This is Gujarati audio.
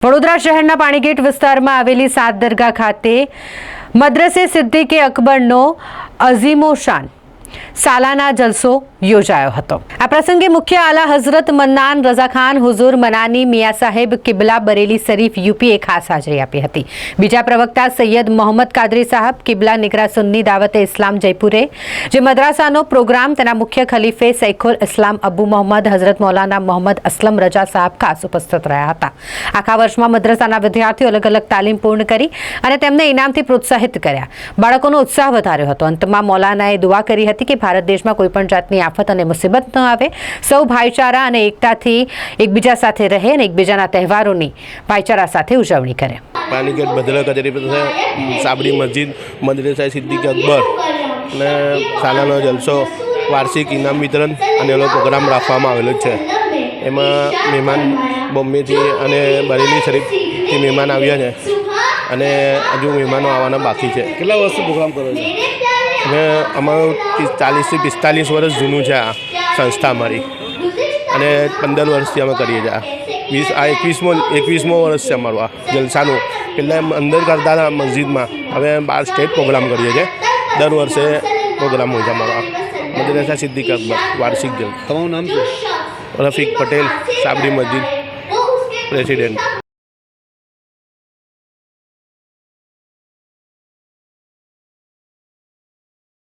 વડોદરા શહેરના પાણીગેટ વિસ્તારમાં આવેલી સાત દરગાહ ખાતે મદ્રસે સિદ્દીકે અકબરનો અઝીમો શાન સાલાના જલસો યોજાયો હતો। આ પ્રસંગે મુખ્ય આલા હઝરત મન્નાન રઝા ખાન હુઝુર મનાની મિયા સાહેબ કિબલા બરેલી શરીફ યુપીએ ખાસ હાજરી આપી હતી। બીજા પ્રવક્તા સૈયદ મોહમ્મદ કાદરી સાહેબ કિબલા નિગરા સુન્ની દાવતે ઇસ્લામ જયપુરે જે મદ્રાસાનો પ્રોગ્રામ તેના મુખ્ય ખલીફે સૈખુલ ઇસ્લામ અબુ મોહમ્મદ હઝરત મૌલાના મોહમ્મદ અસલમ રજા સાહેબ ખાસ ઉપસ્થિત રહ્યા હતા। આખા વર્ષમાં મદ્રસાના વિદ્યાર્થીઓ અલગ અલગ તાલીમ પૂર્ણ કરી અને તેમને ઇનામથી પ્રોત્સાહિત કર્યા। બાળકોનો ઉત્સાહ વધાર્યો હતો। અંતમાં મૌલાનાએ દુઆ કરી હતી કે ભારત દેશમાં કોઈપણ જાતની આફત અને મુસીબત ન આવે, સૌ ભાઈચારા અને એકતાથી એકબીજા સાથે રહે અને એકબીજાના તહેવારોની ભાઈચારા સાથે ઉજવણી કરે। પાણીગેટ ભદ્ર કચેરી પાસે સાબરી મસ્જિદ મદ્રસા સિદ્દીક અકબર અને સાલાનો જલસો વાર્ષિક ઇનામ વિતરણ અને એનો પ્રોગ્રામ રાખવામાં આવેલો છે। એમાં મહેમાન બોમ્બેથી અને બરેલી શરીફથી મહેમાન આવ્યા છે અને હજુ મહેમાનો આવવાના બાકી છે। કેટલા વર્ષથી પ્રોગ્રામ કરો છો? અને અમારું 40 થી 45 વર્ષ જૂનું છે આ સંસ્થા અમારી અને 15 વર્ષથી અમે કરીએ છીએ। આ 21મો વર્ષ છે અમારું આ જલસાનું। પહેલાં અંદર કરતા હતા મસ્જિદમાં, હવે બહાર સ્ટેજ પ્રોગ્રામ કરીએ છીએ। દર વર્ષે પ્રોગ્રામ હોય છે અમારો આ મદ્રસા સિદ્દીક અકબર વાર્ષિક જલ। તમારું નામ શું? રફીક પટેલ, સાબરી મસ્જિદ પ્રેસિડેન્ટ।